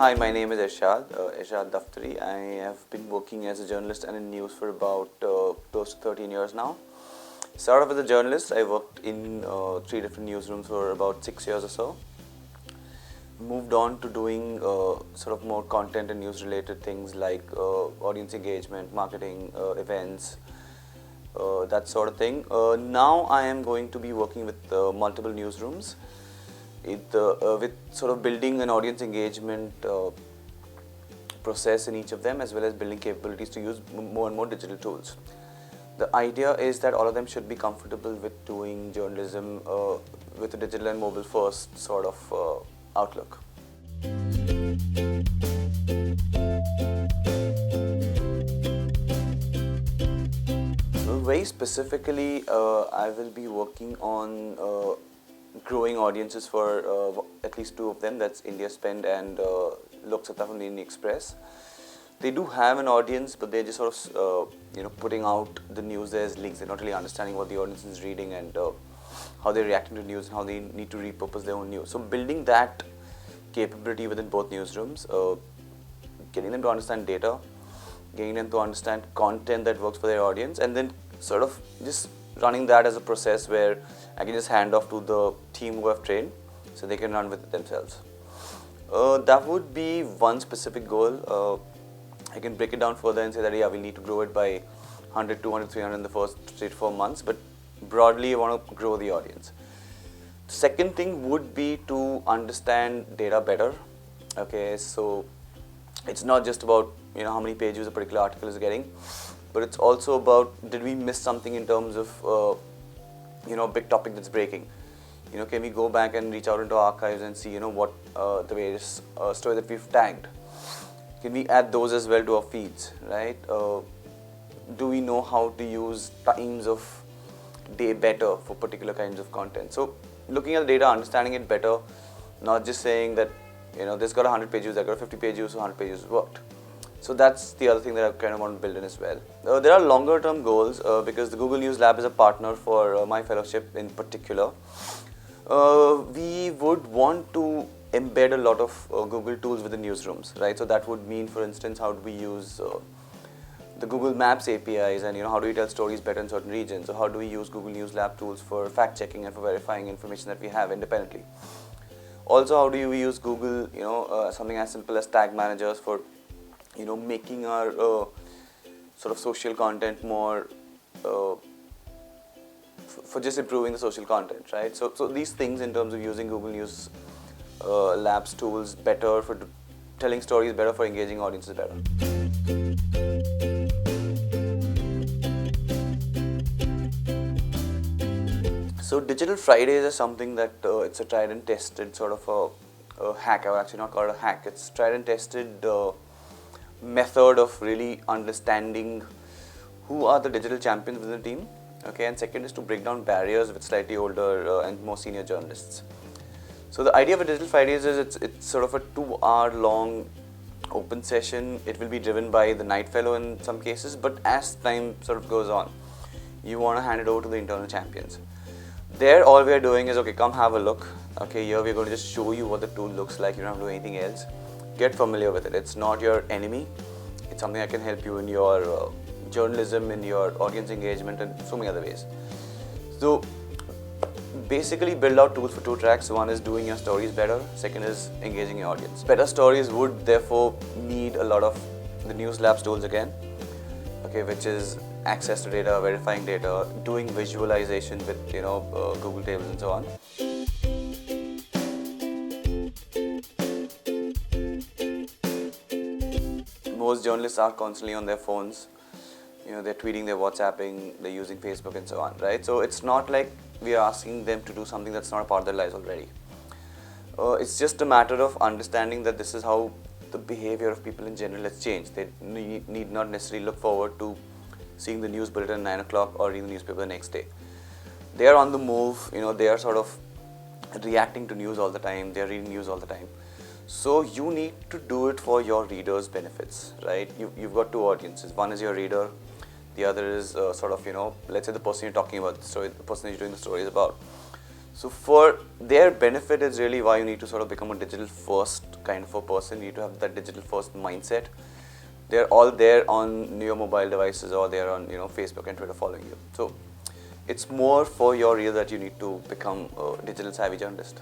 Hi, my name is Irshad Daftari. I have been working as a journalist and in news for about close to 13 years now. Started off as a journalist. I worked in 3 different newsrooms for about 6 years or so. Moved on to doing sort of more content and news related things like audience engagement, marketing, events, that sort of thing. Now I am going to be working with multiple newsrooms. With sort of building an audience engagement process in each of them, as well as building capabilities to use more and more digital tools. The idea is that all of them should be comfortable with doing journalism with a digital and mobile first sort of outlook. Very specifically, I will be working on growing audiences for at least 2 of them. That's India Spend and Lok Satta from the Indian Express. They do have an audience, but they're just sort of putting out the news as leaks. They're not really understanding what the audience is reading and how they're reacting to news and how they need to repurpose their own news. So building that capability within both newsrooms, getting them to understand data, getting them to understand content that works for their audience, and then sort of just running that as a process where I can just hand off to the team who have trained so they can run with it themselves. That would be one specific goal. I can break it down further and say that we need to grow it by 100, 200, 300 in the first 3 to 4 months, but broadly I want to grow the audience. The second thing would be to understand data better. Okay, so it's not just about how many page views a particular article is getting, but it's also about, did we miss something in terms of a big topic that's breaking? Can we go back and reach out into archives and see what the various stories that we've tagged? Can we add those as well to our feeds, right? Do we know how to use times of day better for particular kinds of content? So looking at the data, understanding it better, not just saying that this got 100 pages, that got 50 pages, so 100 pages worked. So that's the other thing that I kind of want to build in as well. There are longer term goals because the Google News Lab is a partner for my fellowship in particular. We would want to embed a lot of Google tools within newsrooms, right? So that would mean, for instance, how do we use the Google Maps APIs, and how do we tell stories better in certain regions? So how do we use Google News Lab tools for fact checking and for verifying information that we have independently? Also, how do we use Google, something as simple as tag managers for making our sort of social content more for just improving the social content, right? So these things in terms of using Google News Labs tools better for telling stories better, for engaging audiences better. So Digital Fridays is something that it's a tried and tested sort of a hack. I would actually not call it a hack. It's tried and tested method of really understanding who are the digital champions within the team. Okay, and second is to break down barriers with slightly older and more senior journalists. So the idea of a Digital Fridays is it's sort of a 2-hour long open session. It will be driven by the Knight Fellow in some cases, but as time sort of goes on, you want to hand it over to the internal champions. There, all we are doing is, okay, come have a look. Okay, here we're going to just show you what the tool looks like. You don't have to do anything else. Get familiar with it. It's not your enemy. It's something that can help you in your journalism, in your audience engagement, and so many other ways. So basically build out tools for 2 tracks. One is doing your stories better. Second is engaging your audience. Better stories would therefore need a lot of the News Labs tools again. Okay, which is access to data, verifying data, doing visualization with Google tables and so on. Most journalists are constantly on their phones. They're tweeting, they're WhatsApping, they're using Facebook and so on, right? So it's not like we are asking them to do something that's not a part of their lives already. It's just a matter of understanding that this is how the behavior of people in general has changed. They need not necessarily look forward to seeing the news bulletin at 9 o'clock or reading the newspaper the next day. They are on the move, they are sort of reacting to news all the time, they're reading news all the time. So you need to do it for your readers' benefits, right? You've got 2 audiences. One is your reader, the other is sort of, let's say the person you're talking about, the person you're doing the story is about. So for their benefit is really why you need to sort of become a digital first kind of a person. You need to have that digital first mindset. They're all there on your mobile devices, or they're on Facebook and Twitter following you. So it's more for your real that you need to become a digital savvy journalist.